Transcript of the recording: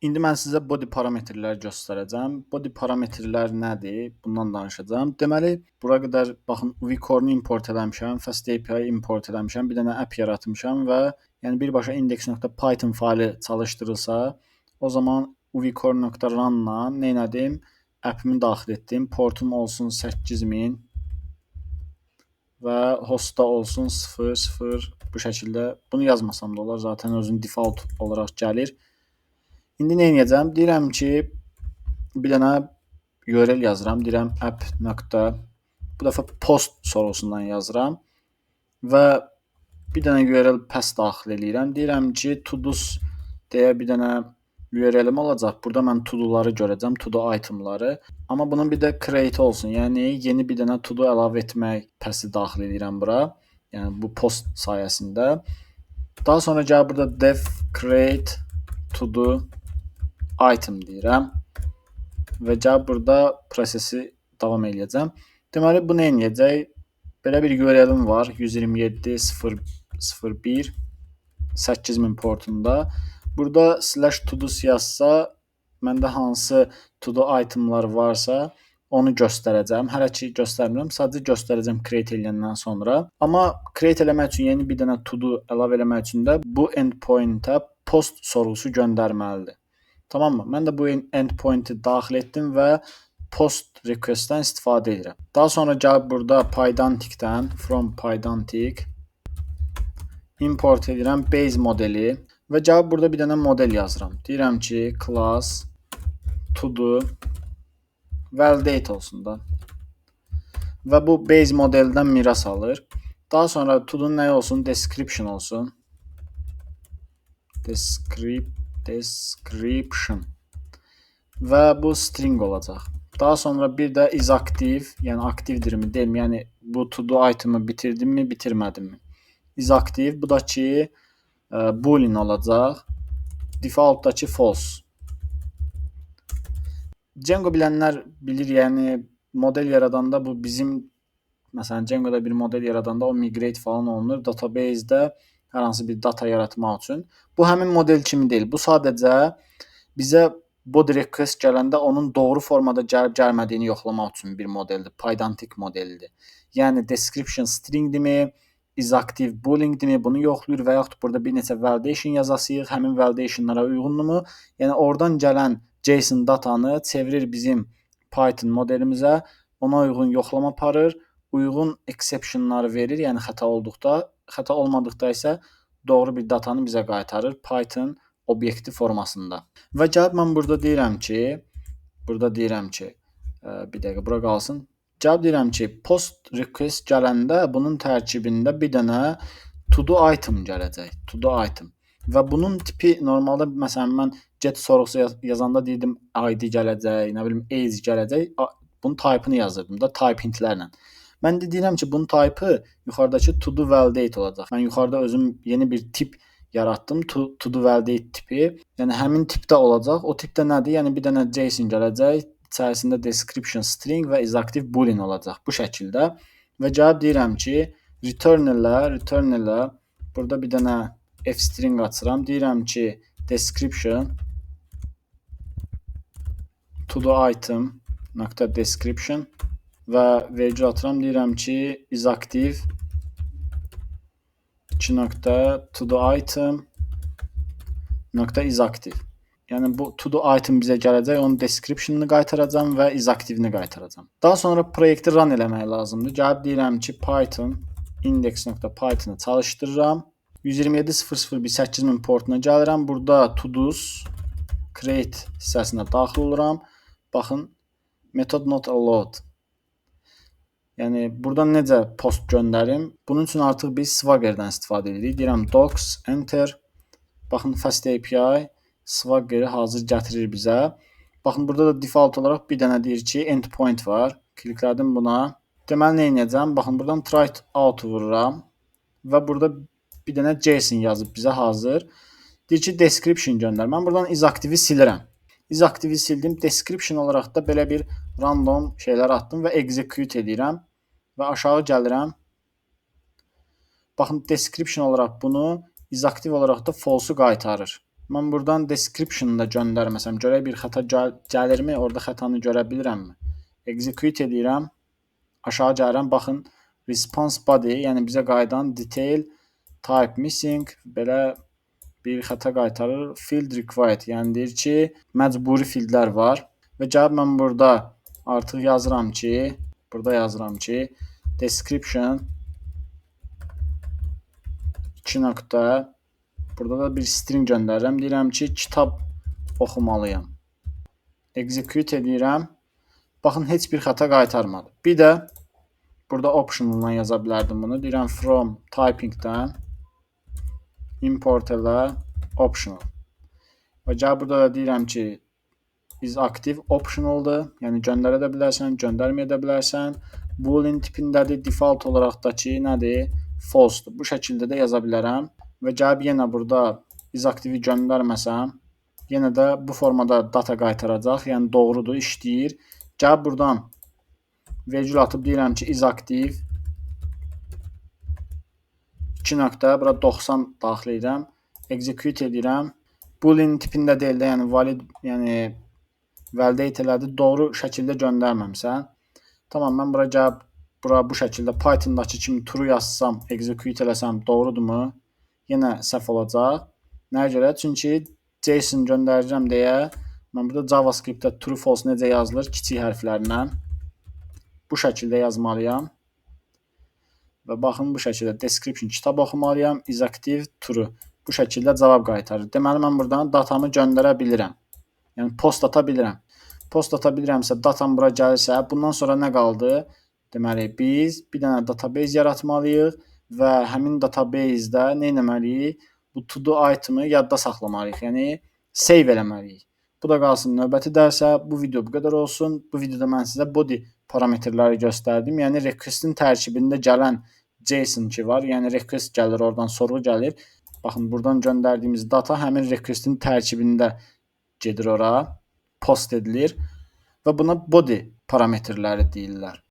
İndi mən sizə body parametrləri göstərəcəm. Body parametrlər nədir? Bundan danışacağam. Deməli, bura qədər baxın vCore-nu import eləmişəm, FastAPI import eləmişəm, bir dənə app yaratmışam və yəni birbaşa index.python faylı çalışdırılsa, o zaman vcore.run-la nə etdim? Appimi daxil etdim. Portum olsun 8000 və hostda olsun 00 bu şəkildə. Bunu yazmasam da olar, zaten özün default olaraq gəlir. İndi nə edəcəm? Deyirəm ki, bir dənə URL yazıram. Deyirəm app. Bu dəfə post sorğusundan yazıram və bir dənə URL pass daxil eləyirəm. Deyirəm ki, to-dos deyə bir dənə URL-im olacaq. Burada mən to-doları görəcəm, to-do itemları. Amma bunun bir də create olsun. Yəni yeni bir dənə to-do əlavə etmək passi daxil eləyirəm bura. Yəni bu post sayəsində. Daha sonra gəl burada def create to-do item deyirəm və gəl burada prosesi davam eləyəcəm. Deməli, bu nə edəcək? Belə bir URL-im var. 127.0.0.1 8000 portunda. Burada /todos yazsa, məndə hansı to-do itemlar varsa, onu göstərəcəm. Hələ ki göstərmirəm, sadəcə göstərəcəm create eləyəndən sonra. Amma create eləmək üçün yeni bir dənə to-do əlavə eləmək üçün də bu endpoint-a post sorğusu göndərməlidir. Tamam mı? Mən də bu endpoint-i daxil etdim və post request-dən istifadə edirəm. Daha sonra gəlib burada Pydantic-dən from Pydantic import edirəm base modeli və gəlib burada bir dənə model yazıram. Deyirəm ki, class to-do validate olsun da. Və bu base modeldən miras alır. Daha sonra to-do nə olsun? Description olsun. Description. Və bu string olacaq. Daha sonra bir də is active, yəni aktivdirmi, deyilmi? Yəni bu to-do item'ı bitirdimmi, bitirmədimmi? Is active, bu da ki boolean olacaq. Defaultdakı false. Django bilənlər bilir, yəni model yaradanda bu bizim məsələn Django'da bir model yaradanda o migrate falan olunur. Database-də hər hansı bir data yaratmaq üçün. Bu həmin model kimi deyil. Bu sadəcə bizə body request gələndə onun doğru formada gəlib gəlmədiyini yoxlamaq üçün bir modeldir. Pydantic modelidir. Yəni description stringdimi, is active booleangdimi, bunu yoxlayır və yaxud burada bir neçə validation yazasıyıq, həmin validationlara uyğundumu? Yəni oradan gələn JSON datanı çevirir bizim Python modelimizə, ona uyğun yoxlama aparır, uyğun exceptionları verir, yəni xəta olduqda, xəta olmadıqda isə doğru bir datanı bizə qaytarır Python obyekti formasında. Və gəlib mən burada deyirəm ki, bir dəqiqə bura qalsın. Gəlib deyirəm ki, post request gələndə bunun tərkibində bir dənə to-do item gələcək. To-do item. Və bunun tipi normalda məsələn mən get sorğusu yazanda deyirdim ID gələcək, nə bilim age gələcək. Bunun type-ını yazırdım da type hintlərlə. Mən də deyirəm ki, bunun type-ı yuxarıdakı to-do validate olacaq. Mən yuxarıda özüm yeni bir tip yaratdım, to-do validate tipi. Yəni həmin tipdə olacaq. O tipdə nədir? Yəni bir dənə JSON gələcək, içərisində description string və is active boolean olacaq bu şəkildə. Və gəlib deyirəm ki, return elə. Burada bir dənə f string açıram. Deyirəm ki, description to-do item .description və vergül atıram. Deyirəm ki, is active 2.to-do item .is active. Yəni bu to-do item bizə gələcək, onun description-ını qaytaracam və is active-ni qaytaracam. Daha sonra proyekti run eləmək lazımdır. Gəlib deyirəm ki, Python index.python-ı çalışdırıram. 127.0.0.1 portuna gəlirəm. Burada to-dos create hissəsinə daxil oluram. Baxın, method not allowed. Yəni buradan necə post göndərim? Bunun üçün artıq biz Swagger-dən istifadə edirik. Deyirəm docs enter. Baxın FastAPI Swagger-i hazır gətirir bizə. Baxın burada da default olaraq bir dənə deyir ki, endpoint var. Kliklədim buna. Deməli nə edəcəm? Baxın buradan try out vururam və burada bir dənə JSON yazıb bizə hazır. Deyir ki, description göndər. Mən buradan is active-i silirəm. Is active-i sildim. Description olaraq da belə bir random şeylər atdım və execute edirəm. Və aşağı gəlirəm. Baxın, description olaraq bunu, is active olaraq da false-u qaytarır. Mən buradan description-da göndərməsəm, görək bir xəta gəlirmi? Orada xətanı görə bilirəmmi? Execute edirəm. Aşağı gəlirəm. Baxın, response body, yəni bizə qayıdan detail type missing belə bir xəta qaytarır. Field required, yəni deyir ki, məcburi fildlər var. Və gəlib mən burada artıq yazıram ki, description 2 nöqtə, burada da bir string göndərirəm. Deyirəm ki, kitab oxumalıyam. Execute edirəm. Baxın, heç bir xəta qaytarmadı. Bir də burada optional-dan yaza bilərdim bunu. Deyirəm from typing-dən import elə optional. Və gəl burada da deyirəm ki, is active optional-dır. Yəni göndərə də bilərsən, göndərməyə də bilərsən. Boolean tipindədir. Default olaraq da ki, nədir? False-dur. Bu şəkildə də yaza bilərəm. Və gəlib yenə burada is active-i göndərməsəm, yenə də bu formada data qaytaracaq. Yəni doğrudur, işləyir. Gəlib buradan vergül atıb deyirəm ki, is active 2 nöqtə, bura 90 daxil edirəm. Execute edirəm. Boolean tipində deyil də, yəni valid, yəni validate elədi. Doğru şəkildə göndərməmsən. Tamam, mən bura gəlib bu şəkildə Python-dakı kimi true yazsam, execute eləsəm doğrudurmu? Yenə səhv olacaq. Nəyə görə? Çünki JSON göndərəcəm deyə mən burada JavaScript-də true false necə yazılır? Kiçik hərflərlə. Bu şəkildə yazmalıyam. Və baxın, bu şəkildə description kitab oxumalıyam, is active true. Bu şəkildə cavab qaytarır. Deməli, mən buradan datamı göndərə bilirəm. Yəni post ata bilirəm. Post ata bilirəmsə, datam bura gəlirsə, bundan sonra nə qaldı? Deməli, biz bir dənə database yaratmalıyıq və həmin database-də nə etməliyik? Bu to-do item-ı yadda saxlamalıyıq. Yəni save eləməliyik. Bu da qalsın növbəti dərsə. Bu video bu qədər olsun. Bu videoda mən sizə body parametrləri göstərdim. Yəni request-in tərkibində gələn JSON ki var. Yəni request gəlir, oradan sorğu gəlir. Baxın, buradan göndərdiyimiz data həmin request-in tərkibində gedir ora, post edilir və buna body parametrləri deyirlər.